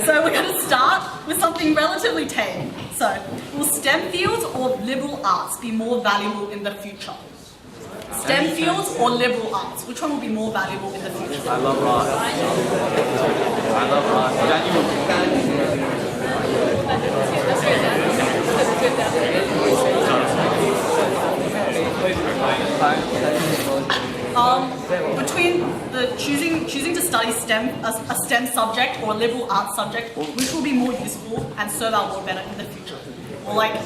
So we're going to start with something relatively tame. So, will STEM fields or liberal arts be more valuable in the future? STEM fields or liberal arts? Which one will be more valuable in the future? I love art. I love art. Between the choosing to study STEM, a STEM subject or a liberal arts subject, which will be more useful and serve our world better in the future? Or like in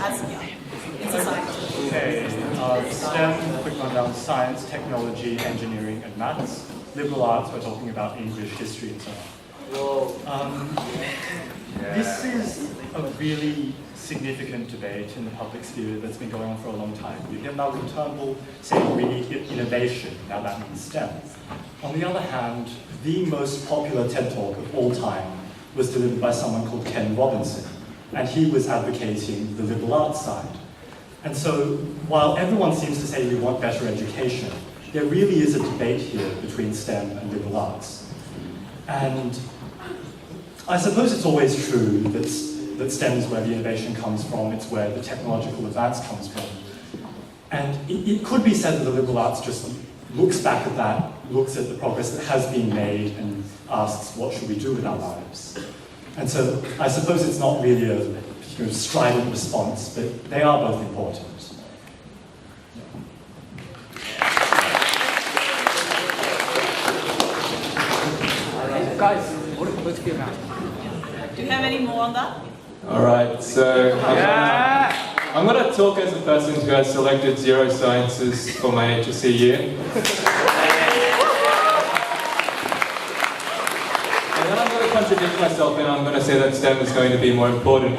society? Okay, STEM, quick rundown: science, technology, engineering, and maths. Liberal arts, we're talking about English, history, and so on. This is a really significant debate in the public sphere that's been going on for a long time. You hear Malcolm Turnbull saying we need innovation, now that means STEM. On the other hand, the most popular TED Talk of all time was delivered by someone called Ken Robinson, and he was advocating the liberal arts side. And so, while everyone seems to say we want better education, there really is a debate here between STEM and liberal arts. And I suppose it's always true that STEM is where the innovation comes from, it's where the technological advance comes from. And it could be said that the liberal arts just looks back at that, looks at the progress that has been made, and asks, what should we do with our lives? And so I suppose it's not really a strident response, but they are both important. Guys, let's get around. Do you have any more on that? Alright, so I'm going to talk as a person who has selected zero sciences for my HSC year. And then I'm going to contradict myself and I'm going to say that STEM is going to be more important.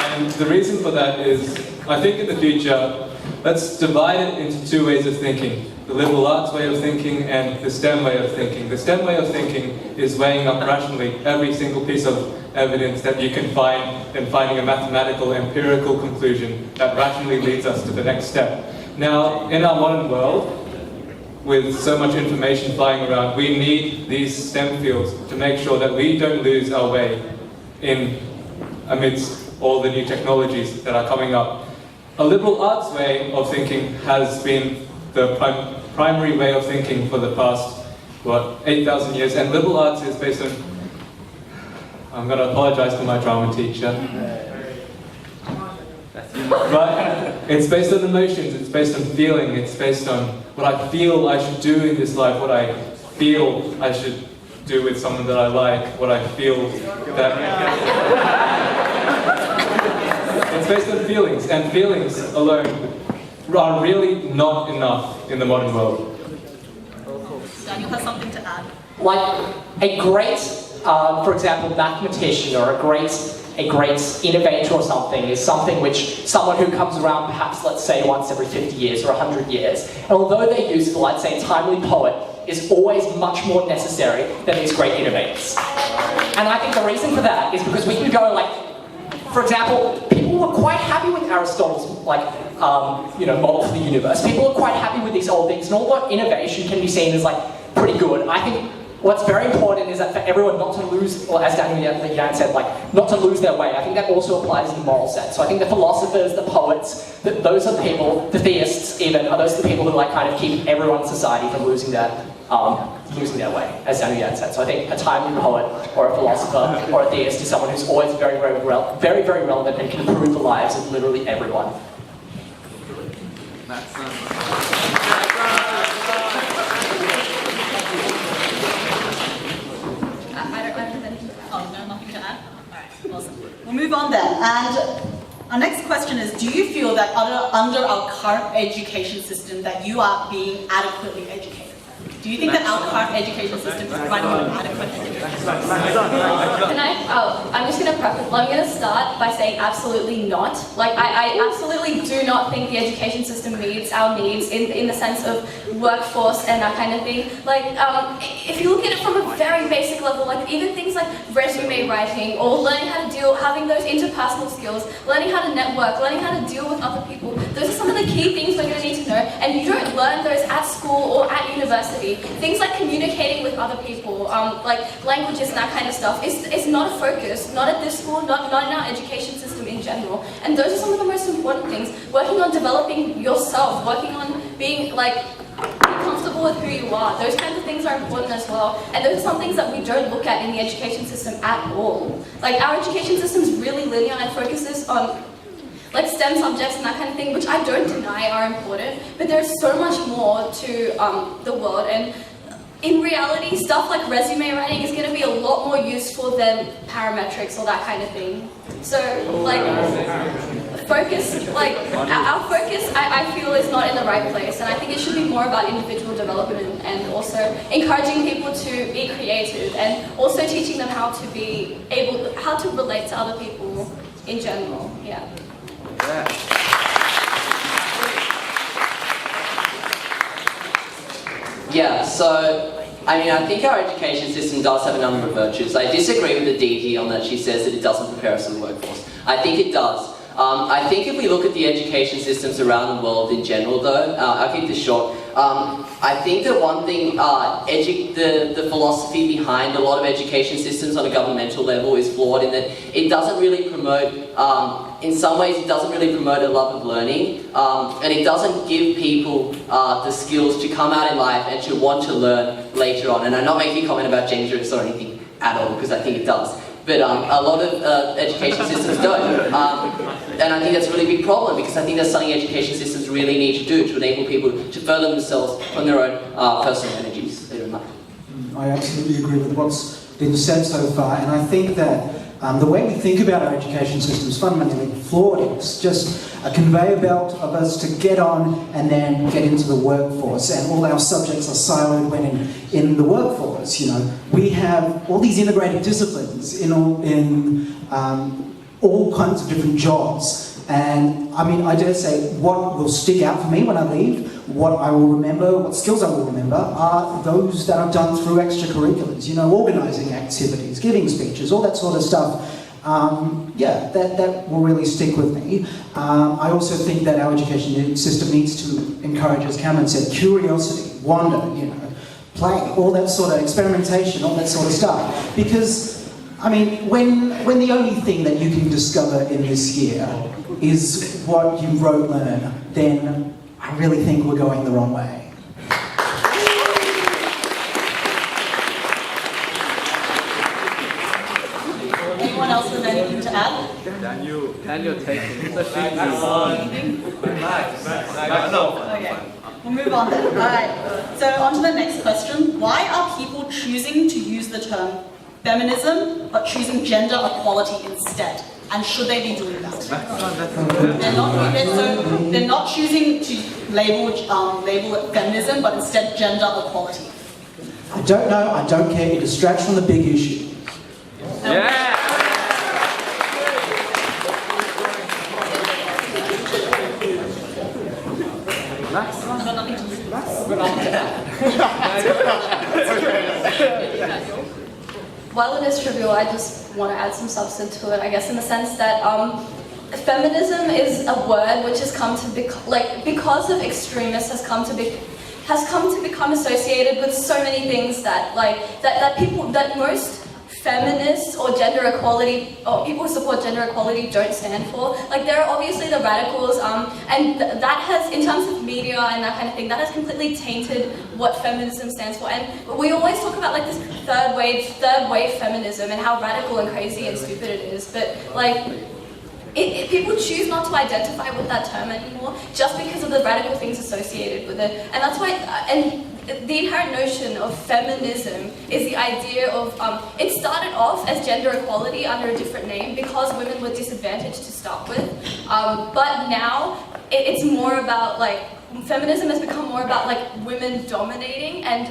And the reason for that is, I think in the future, let's divide it into two ways of thinking. The liberal arts way of thinking and the STEM way of thinking. The STEM way of thinking is weighing up rationally every single piece of evidence that you can find and finding a mathematical, empirical conclusion that rationally leads us to the next step. Now, in our modern world, with so much information flying around, we need these STEM fields to make sure that we don't lose our way amidst all the new technologies that are coming up. A liberal arts way of thinking has been the primary way of thinking for the past, 8,000 years, and liberal arts is based on, I'm going to apologize to my drama teacher, but it's based on emotions, it's based on feeling, it's based on what I feel I should do in this life, what I feel I should do with someone that I like, what I feel that... It's based on feelings, and feelings alone are really not enough in the modern world. Daniel has something to add. Like a great, for example, mathematician or a great innovator or something is something which someone who comes around perhaps, let's say, once every 50 years or 100 years. And although they're useful, I'd say a timely poet is always much more necessary than these great innovators. And I think the reason for that is because we can go for example, people were quite happy with Aristotle's model for the universe. People are quite happy with these old things, and although innovation can be seen as pretty good, I think what's very important is that for everyone not to lose, or as Daniel Yan said, not to lose their way. I think that also applies in the moral sense. So I think the philosophers, the poets, those are the people, the theists even, are those the people who kind of keep everyone in society from losing their way, as Daniel Yan said. So I think a timely poet, or a philosopher, or a theist is someone who's always very, very relevant and can improve the lives of literally everyone. Nothing to add? Alright, awesome. We'll move on then. And our next question is, do you feel that under our current education system that you are being adequately educated? Do you think that our current education system is providing you with adequate education? I'm just going to preface. I'm going to start by saying absolutely not. I absolutely do not think the education system meets our needs in the sense of workforce and that kind of thing. If you look at it from a very basic level, even things like resume writing or learning how to having those interpersonal skills, learning how to network, learning how to deal with other people, those are some of the key things we're going to need to know. And you don't learn those at school or at university. Things like communicating with other people, like languages and that kind of stuff, is not a focus, not at this school, not in our education system in general. And those are some of the most important things. Working on developing yourself, working on being like comfortable with who you are. Those kinds of things are important as well. And those are some things that we don't look at in the education system at all. Like our education system is really linear and focuses on like STEM subjects and that kind of thing, which I don't deny are important, but there's so much more to the world. And in reality, stuff like resume writing is going to be a lot more useful than parametrics or that kind of thing. So, like, focus, like, our focus, I feel, is not in the right place, and I think it should be more about individual development and also encouraging people to be creative and also teaching them how to be able, how to relate to other people in general, yeah. Yeah, so, I mean, I think our education system does have a number of virtues. I disagree with Aditi on that she says that it doesn't prepare us for the workforce. I think it does. I think if we look at the education systems around the world in general though, I'll keep this short, I think that one thing, the philosophy behind a lot of education systems on a governmental level is flawed in that it doesn't really promote, in some ways it doesn't really promote a love of learning, and it doesn't give people the skills to come out in life and to want to learn later on. And I'm not making a comment about gender or anything at all, because I think it does. But a lot of education systems don't. And I think that's a really big problem, because I think that's something education systems really need to do to enable people to further themselves from their own personal energies later in life. I absolutely agree with what's been said so far, and I think that the way we think about our education system is fundamentally flawed. It's just a conveyor belt of us to get on and then get into the workforce, and all our subjects are siloed when in the workforce. You know, we have all these integrated disciplines in all kinds of different jobs, and I mean, I dare say what will stick out for me when I leave, what I will remember, what skills I will remember, are those that I've done through extracurriculars, you know, organising activities, giving speeches, all that sort of stuff. Yeah, that will really stick with me. I also think that our education system needs to encourage, as Cameron said, curiosity, wonder, you know, play, all that sort of experimentation, all that sort of stuff. Because, I mean, when the only thing that you can discover in this year is what you wrote learn, then I really think we're going the wrong way. Anyone else with anything to add? Daniel, take it. Okay, we'll move on then. Alright, so on to the next question. Why are people choosing to use the term feminism but choosing gender equality instead? And should they be doing that? They're not choosing to label it feminism, but instead gender equality. I don't know, I don't care, it distracts from the big issue. Yeah! I've got nothing to While it is trivial, I just want to add some substance to it, I guess, in the sense that feminism is a word which has come to be, like, because of extremists, has come to become associated with so many things that, like, that most feminists or gender equality, or people who support gender equality don't stand for. Like, there are obviously the radicals, and that has, in terms of media and that kind of thing, that has completely tainted what feminism stands for. And we always talk about, like, this third wave feminism and how radical and crazy and stupid it is, but, like, people choose not to identify with that term anymore just because of the radical things associated with it. And that's why, and the inherent notion of feminism is the idea of, it started off as gender equality under a different name because women were disadvantaged to start with. But now it's more about, like, feminism has become more about, like, women dominating, and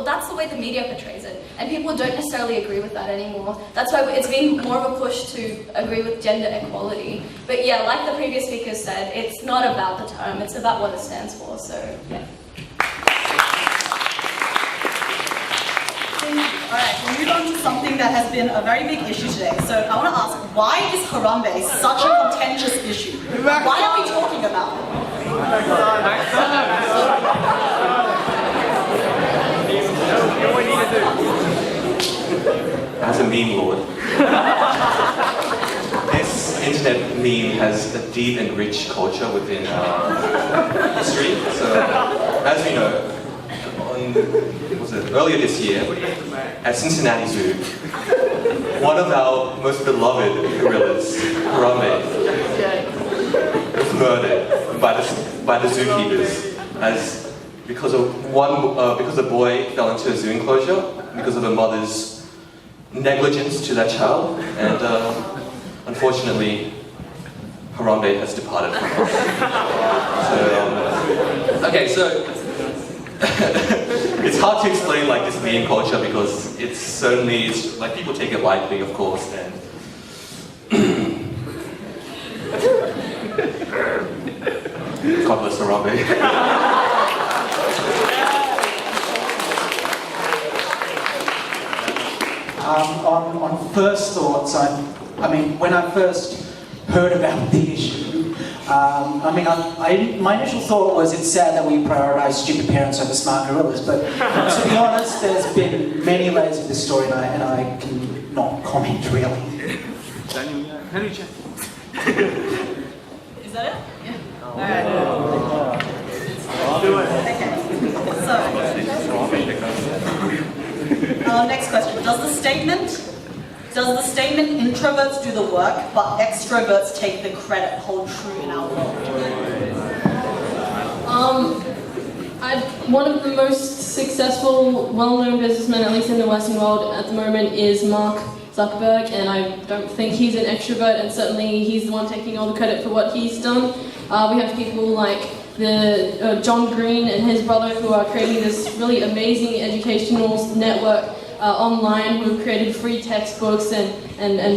that's the way the media portrays it. And people don't necessarily agree with that anymore. That's why it's been more of a push to agree with gender equality. But yeah, like the previous speakers said, it's not about the term, it's about what it stands for, so yeah. Alright, we'll move on to something that has been a very big issue today. So I want to ask, why is Harambe such a contentious issue? Why are we talking about it? as a meme lord. This internet meme has a deep and rich culture within history. So, as we know, earlier this year, at Cincinnati Zoo, one of our most beloved gorillas, Harambe, was murdered by the zookeepers because a boy fell into a zoo enclosure because of a mother's negligence to that child, and unfortunately, Harambe has departed from us. So, it's hard to explain like this meme culture because it's like people take it lightly, of course, and God bless Harambe. On first thoughts, I mean, when I first heard about the issue, my initial thought was it's sad that we prioritise stupid parents over smart gorillas, but to be honest, there's been many layers of this story, and I can not comment really. Daniel, can you check? Is that it? Yeah. Alright. Do it. Okay. So, next question. Does the statement introverts do the work, but extroverts take the credit hold true in our world? One of the most successful, well-known businessmen, at least in the Western world at the moment, is Mark Zuckerberg, and I don't think he's an extrovert, and certainly he's the one taking all the credit for what he's done. We have people like John Green and his brother who are creating this really amazing educational network online, who have created free textbooks and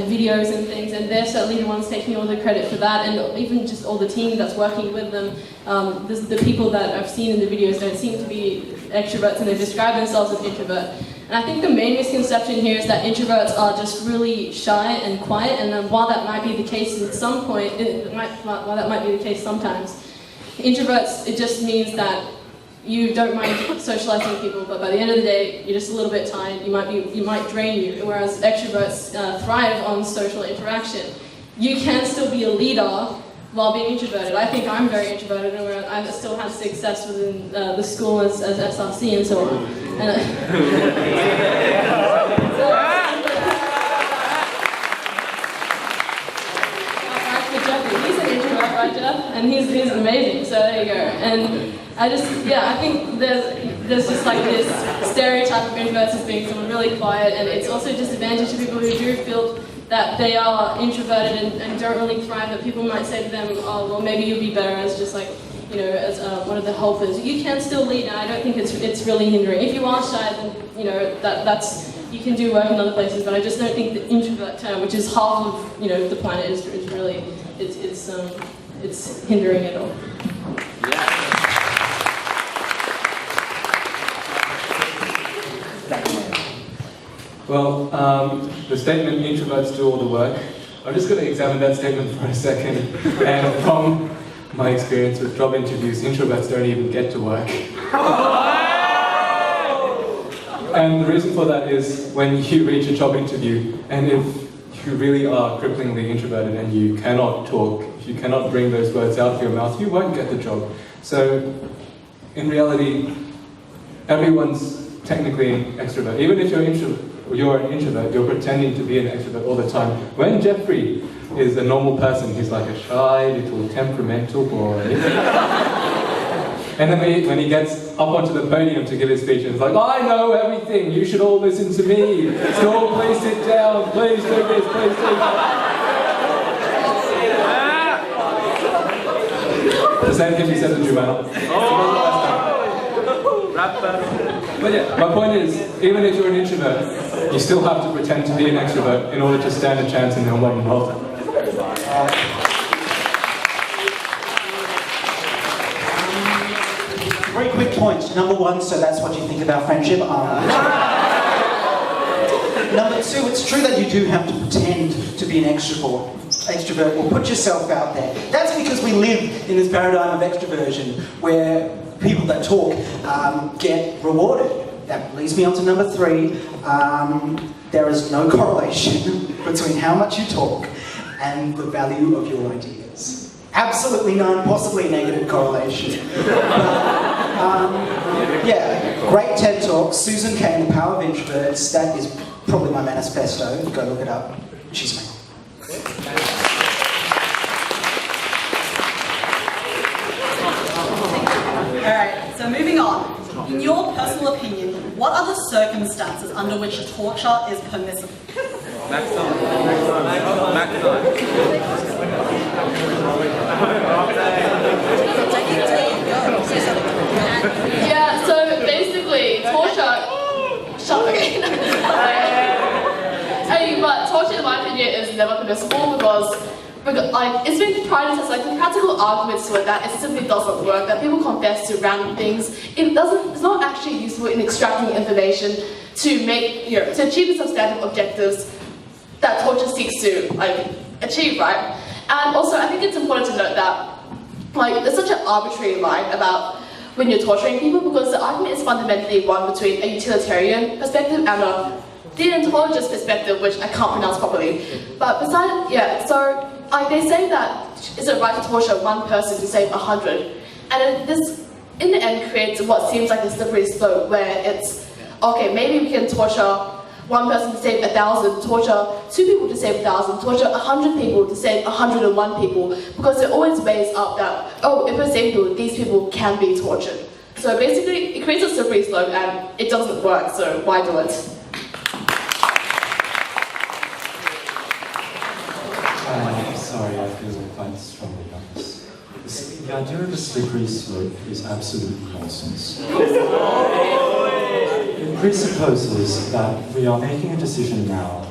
videos and things, and they're certainly the ones taking all the credit for that, and even just all the team that's working with them. The people that I've seen in the videos don't seem to be extroverts, and they describe themselves as introvert. And I think the main misconception here is that introverts are just really shy and quiet, and while that might be the case at some point, while that might be the case sometimes, introverts, it just means that you don't mind socializing with people, but by the end of the day, you're just a little bit tired. You might drain you. Whereas extroverts thrive on social interaction. You can still be a leader while being introverted. I think I'm very introverted, and I still have success within the school as SRC and so on. He's an introvert, right, Jeff? And he's amazing. So there you go. And I think there's just like this stereotype of introverts as being someone really quiet, and it's also a disadvantage to people who do feel that they are introverted and don't really thrive, that people might say to them, oh, well, maybe you'll be better as just like, as one of the helpers. You can still lead, and I don't think it's really hindering. If you are shy, then, that's you can do work in other places, but I just don't think the introvert term, which is half of, the planet, is really, it's hindering at all. Well, the statement introverts do all the work, I'm just going to examine that statement for a second. And from my experience with job interviews, introverts don't even get to work. And the reason for that is when you reach a job interview, and if you really are cripplingly introverted and you cannot talk, if you cannot bring those words out of your mouth, you won't get the job. So, in reality, everyone's technically an extrovert. Even if you're an introvert, you're pretending to be an extrovert all the time. When Jeffrey is a normal person, he's like a shy, little temperamental boy. And then when he gets up onto the podium to give his speech, and it's like, I know everything, you should all listen to me. So please sit down, please do this, please do that. The same thing you said to Jumana. But yeah, my point is, even if you're an introvert, you still have to pretend to be an extrovert in order to stand a chance in the modern world. Very quick points. Number one, so that's what you think about friendship. Number two, it's true that you do have to pretend to be an extrovert or put yourself out there. That's because we live in this paradigm of extroversion where people that talk get rewarded. that leads me on to number 3. There is no correlation between how much you talk and the value of your ideas. Absolutely none, possibly a negative correlation. Yeah, great TED Talk, Susan Cain, The Power of Introverts. That is probably my manifesto. Go look it up. She's me. Alright, so moving on. In your personal opinion, what are the circumstances under which torture is permissible? Max time. Max time. Yeah, so basically, torture. Shut up again. But torture, in my opinion, is never permissible because like, it's been tried to test, like, the practical arguments to it that it simply doesn't work, that people confess to random things. It's not actually useful in extracting information to make, to achieve the substantive objectives that torture seeks to, like, achieve, right? And also, I think it's important to note that, like, there's such an arbitrary line about when you're torturing people because the argument is fundamentally one between a utilitarian perspective and a deontologist perspective, which I can't pronounce properly. But besides, yeah, so they say that is it right to torture one person to save 100? And this, in the end, creates what seems like a slippery slope where it's, okay, maybe we can torture one person to save 1,000, torture 2 people to save 1,000, torture 100 people to save 101 people, because it always weighs up that, oh, if we're saving people, these people can be tortured. So basically, it creates a slippery slope and it doesn't work, so why do it? Sorry, I feel quite strongly about this. The idea of a slippery slope is absolutely nonsense. It presupposes that we are making a decision now,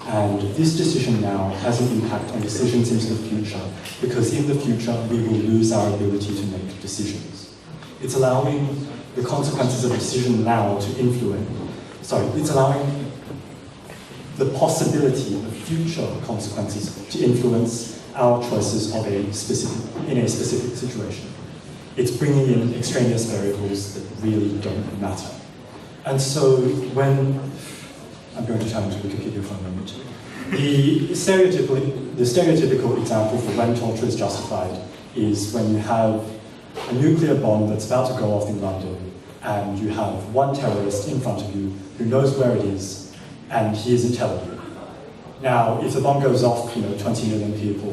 and this decision now has an impact on decisions into the future, because in the future we will lose our ability to make decisions. It's allowing the consequences of a decision now to it's allowing the possibility of future consequences to influence our choices of in a specific situation. It's bringing in extraneous variables that really don't matter. And so when, I'm going to turn to Wikipedia for a moment, the stereotypical example for when torture is justified is when you have a nuclear bomb that's about to go off in London, and you have one terrorist in front of you who knows where it is, and he isn't telling you. Now, if the bomb goes off, 20 million people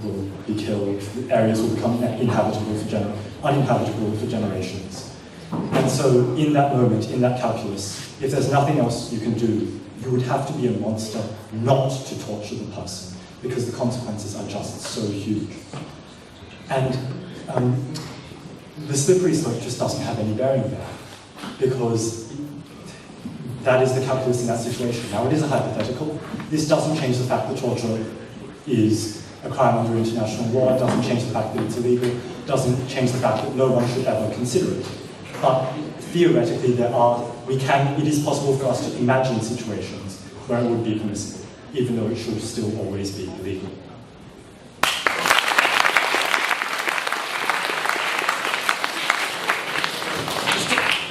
will be killed, areas will become uninhabitable for generations. And so in that moment, in that calculus, if there's nothing else you can do, you would have to be a monster not to torture the person, because the consequences are just so huge. And the slippery slope just doesn't have any bearing there, because that is the calculus in that situation. Now, it is a hypothetical. This doesn't change the fact that torture is a crime under international law. It doesn't change the fact that it's illegal. It doesn't change the fact that no one should ever consider it. But theoretically, it is possible for us to imagine situations where it would be permissible, even though it should still always be illegal.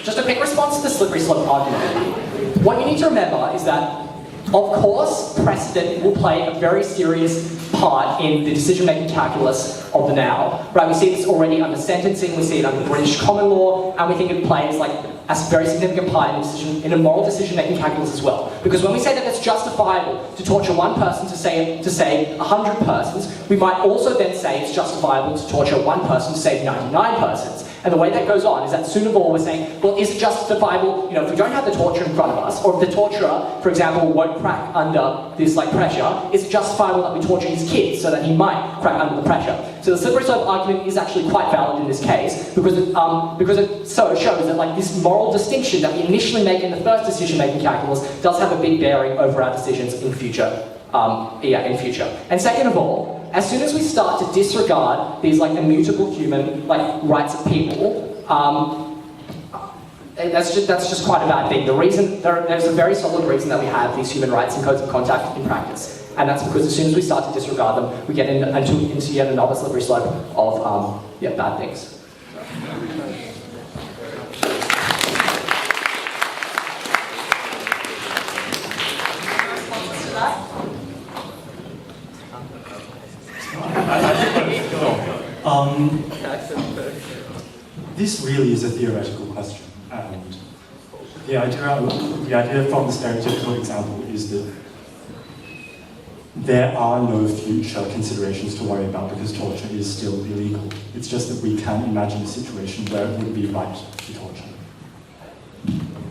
Just a quick response to the slippery slope argument. What you need to remember is that, of course, precedent will play a very serious part in the decision-making calculus of the now. Right? We see this already under sentencing, we see it under British common law, and we think it plays a very significant part in a moral decision-making calculus as well. Because when we say that it's justifiable to torture one person to save 100 persons, we might also then say it's justifiable to torture one person to save 99 persons. And the way that goes on is that soon of all we're saying, well, is it justifiable, if we don't have the torture in front of us, or if the torturer, for example, won't crack under this pressure, is it justifiable that we torture his kids so that he might crack under the pressure? So the slippery slope argument is actually quite valid in this case, because it shows that this moral distinction that we initially make in the first decision-making calculus does have a big bearing over our decisions in future. And second of all, as soon as we start to disregard these immutable human rights of people, that's just quite a bad thing. There's a very solid reason that we have these human rights and codes of conduct in practice, and that's because as soon as we start to disregard them, we get into yet another slippery slope of bad things. This really is a theoretical question, and the idea from the stereotypical example is that there are no future considerations to worry about because torture is still illegal. It's just that we can imagine a situation where it would be right to torture.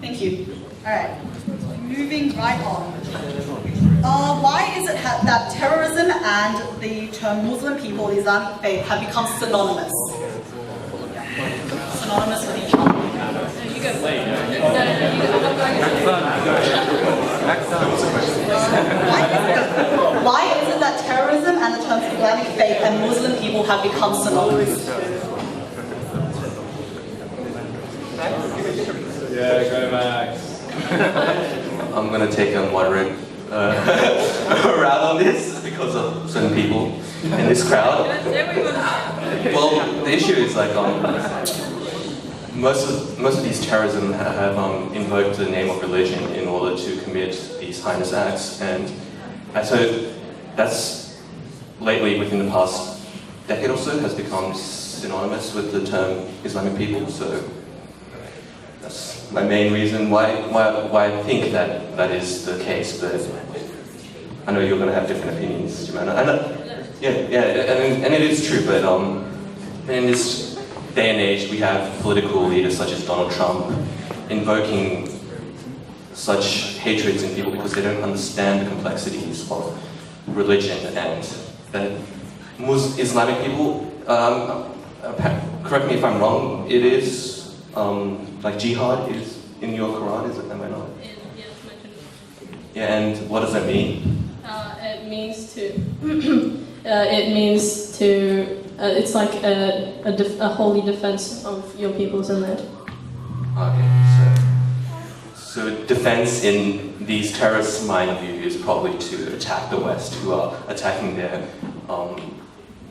Thank you. All right, moving right on. Why is it that terrorism and the term Muslim people, Islamic faith, have become synonymous? Synonymous with each other. You go. Why is it that terrorism and the terms Islamic faith and Muslim people have become synonymous? Yeah, go Max. I'm going to take a moderate route on this because of certain people in this crowd. Well, the issue is like most of these terrorism have invoked the name of religion in order to commit these heinous acts, and so that's lately within the past decade or so has become synonymous with the term Islamic people. So that's my main reason why I think that is the case. But I know you're going to have different opinions, Joanna. And it is true. But in this day and age, we have political leaders such as Donald Trump invoking such hatreds in people because they don't understand the complexities of religion, and that Islamic people, correct me if I'm wrong, it is like jihad is in your Quran, is it? Am I not? Yeah, it's mentioned. Yeah, and what does that mean? It means to. It's like a holy defense of your peoples and land. Okay, so defense in these terrorists' mind of view is probably to attack the West, who are attacking their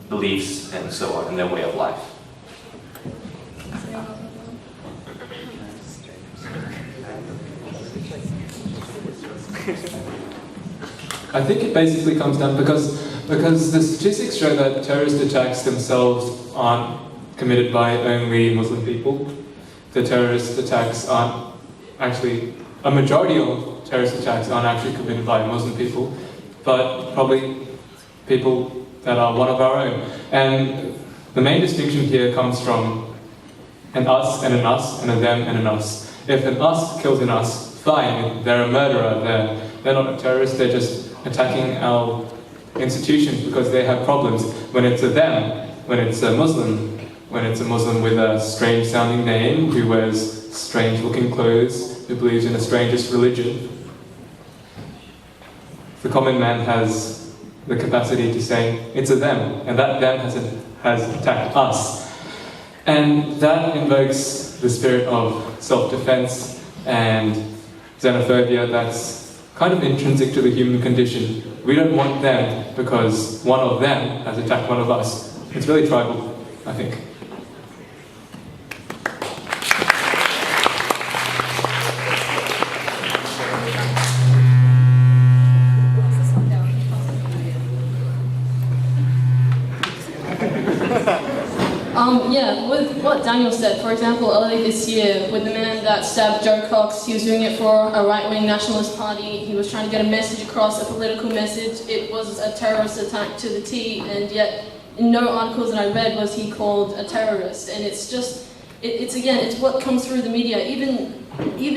beliefs and so on, and their way of life. I think it basically comes down because the statistics show that terrorist attacks themselves aren't committed by only Muslim people. The terrorist attacks aren't actually, a majority of terrorist attacks aren't actually committed by Muslim people, but probably people that are one of our own. And the main distinction here comes from an us and an us and a them and an us. If an us kills an us, fine, they're a murderer, they're not a terrorist, they're just attacking our institutions because they have problems. When it's a them, when it's a Muslim with a strange sounding name, who wears strange looking clothes, who believes in a strangest religion, the common man has the capacity to say it's a them, and that them has attacked us. And that invokes the spirit of self-defense and xenophobia that's kind of intrinsic to the human condition. We don't want them because one of them has attacked one of us. It's really tribal, I think. Yeah, with what Daniel said, for example, earlier this year, with the man that stabbed Joe Cox, he was doing it for a right-wing nationalist party. He was trying to get a message across, a political message. It was a terrorist attack to the T, and yet in no articles that I read was he called a terrorist. And it's just, it's what comes through the media. Even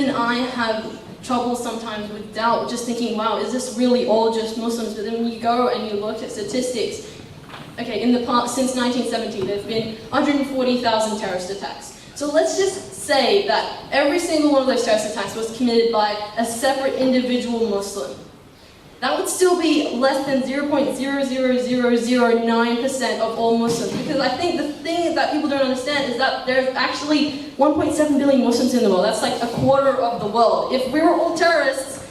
I have trouble sometimes with doubt, just thinking, wow, is this really all just Muslims? But then when you go and you look at statistics, okay, in the past, since 1970, there have been 140,000 terrorist attacks. So let's just say that every single one of those terrorist attacks was committed by a separate individual Muslim. That would still be less than 0.00009% of all Muslims. Because I think the thing that people don't understand is that there's actually 1.7 billion Muslims in the world. That's like a quarter of the world. If we were all terrorists,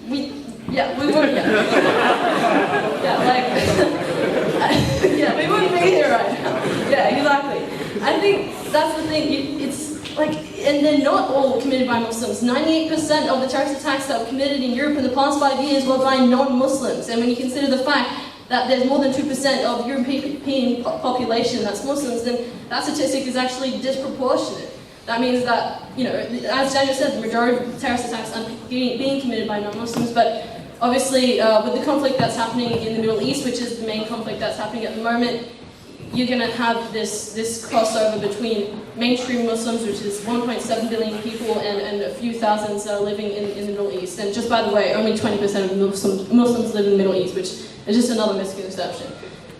we would, yeah, we wouldn't be here right now. Yeah, exactly. I think that's the thing. It's like, and they're not all committed by Muslims. 98% of the terrorist attacks that were committed in Europe in the past 5 years were by non-Muslims. And when you consider the fact that there's more than 2% of European population that's Muslims, then that statistic is actually disproportionate. That means that, you know, as Daniel said, the majority of terrorist attacks are being committed by non-Muslims, but obviously with the conflict that's happening in the Middle East, which is the main conflict that's happening at the moment, you're going to have this crossover between mainstream Muslims, which is 1.7 billion people, and a few thousands that are living in the Middle East. And just by the way, only 20% of Muslims live in the Middle East, which is just another misconception.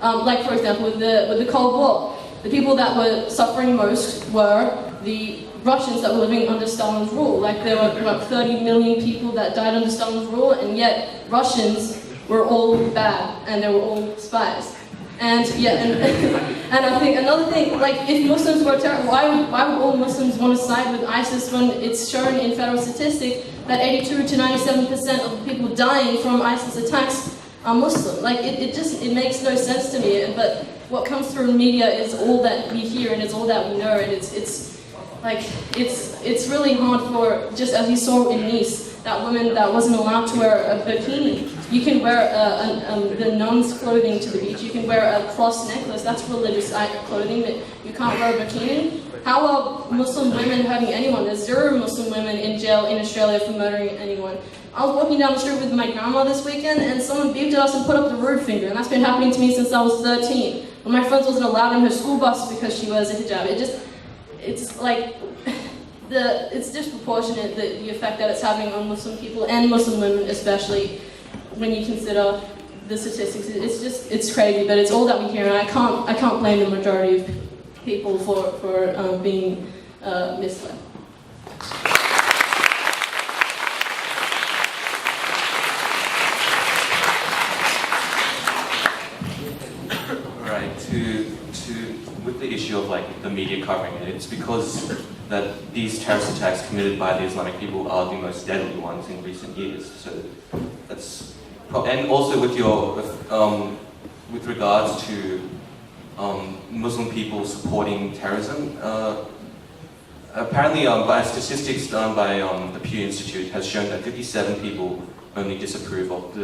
Like for example, with the Cold War, the people that were suffering most were the Russians that were living under Stalin's rule. Like there were about 30 million people that died under Stalin's rule, and yet Russians were all bad, and they were all spies. And yeah, and I think another thing, like if Muslims were terror, why would all Muslims want to side with ISIS when it's shown in federal statistics that 82 to 97% of the people dying from ISIS attacks are Muslim? Like it makes no sense to me. But what comes through in media is all that we hear and it's all that we know, and it's really hard for, just as you saw in Nice, that woman that wasn't allowed to wear a bikini. You can wear the nun's clothing to the beach. You can wear a cross necklace. That's religious clothing, but you can't wear a bikini. How are Muslim women hurting anyone? There's 0 Muslim women in jail in Australia for murdering anyone. I was walking down the street with my grandma this weekend, and someone beeped at us and put up the rude finger, and that's been happening to me since I was 13. When my friends wasn't allowed in her school bus because she wears a hijab. It's like, it's disproportionate, the effect that it's having on Muslim people and Muslim women especially, when you consider the statistics. It's crazy, but it's all that we hear, and I can't blame the majority of people for being misled. Right, with the issue of like the media covering it, it's because that these terrorist attacks committed by the Islamic people are the most deadly ones in recent years. So that's, and also with your with regards to Muslim people supporting terrorism. Apparently, by statistics done by the Pew Institute, has shown that 57 people only disapprove of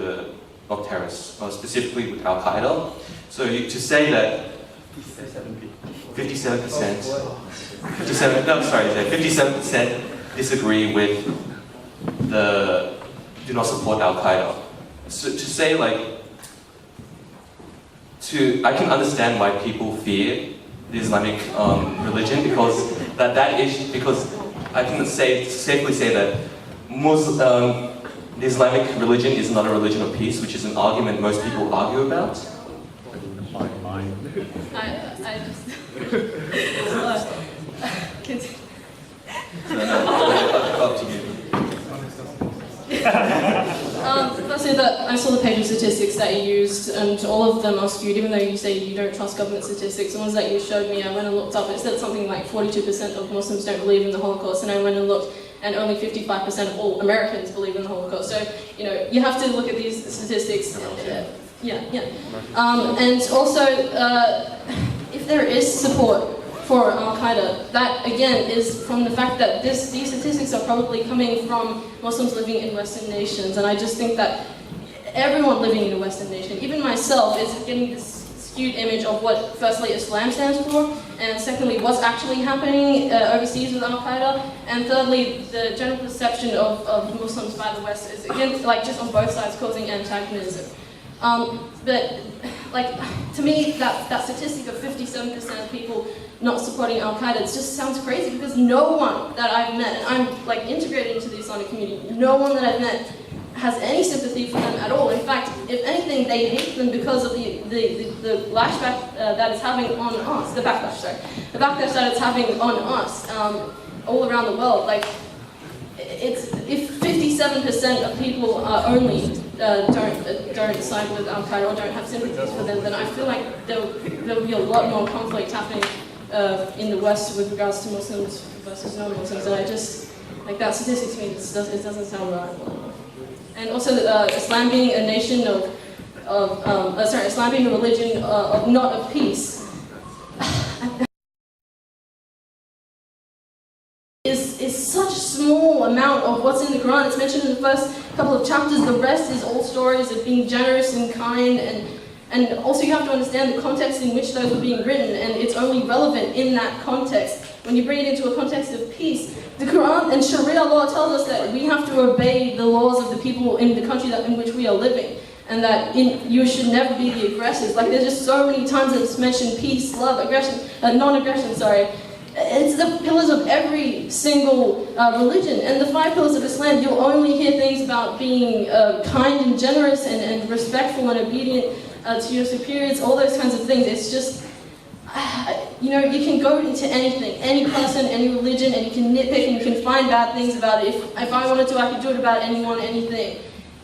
terrorists, specifically with Al Qaeda. So to say that 57% disagree with do not support Al Qaeda. So to say I can understand why people fear the Islamic religion, because because I can safely say that the Islamic religion is not a religion of peace, which is an argument most people argue about. Up to you. Firstly, I saw the page of statistics that you used, and all of them are skewed, even though you say you don't trust government statistics. The ones that you showed me, I went and looked up, it said something like 42% of Muslims don't believe in the Holocaust, and I went and looked, and only 55% of all Americans believe in the Holocaust. So, you know, you have to look at these statistics. And also, if there is support for Al Qaeda, that again is from the fact that these statistics are probably coming from Muslims living in Western nations, and I just think that everyone living in a Western nation, even myself, is getting this skewed image of what, firstly, Islam stands for, and secondly, what's actually happening overseas with Al Qaeda, and thirdly, the general perception of Muslims by the West is, again, like just on both sides, causing antagonism. But like, to me, that statistic of 57% of people not supporting Al Qaeda, it just sounds crazy, because no one that I've met, and I'm like integrated into the Islamic community, no one that I've met has any sympathy for them at all. In fact, if anything, they hate them because of the lashback that it's having on us, the backlash that it's having on us all around the world. Like, if 57% of people only don't side with Al Qaeda or don't have sympathies for them, then I feel like there'll be a lot more conflict happening in the West with regards to Muslims versus non-Muslims, and I just, like, that statistic to me, it doesn't sound right. And also, Islam being a nation Islam being a religion not of peace, is such a small amount of what's in the Quran. It's mentioned in the first couple of chapters. The rest is all stories of being generous and kind, and And also you have to understand the context in which those were being written, and it's only relevant in that context. When you bring it into a context of peace, the Quran and Sharia law tells us that we have to obey the laws of the people in the country in which we are living, and that you should never be the aggressors. Like, there's just so many times that it's mentioned peace, love, aggression, non-aggression, sorry. It's the pillars of every single religion. And the 5 pillars of Islam, you'll only hear things about being kind and generous and respectful and obedient to your superiors, all those kinds of things. It's just, you know, you can go into anything, any person, any religion, and you can nitpick and you can find bad things about it. If I wanted to, I could do it about anyone, anything.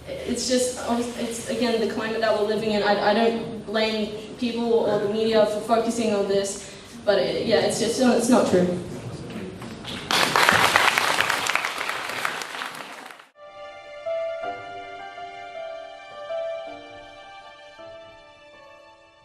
It's just, it's again the climate that we're living in. I don't blame people or the media for focusing on this, but yeah, it's just, it's not true.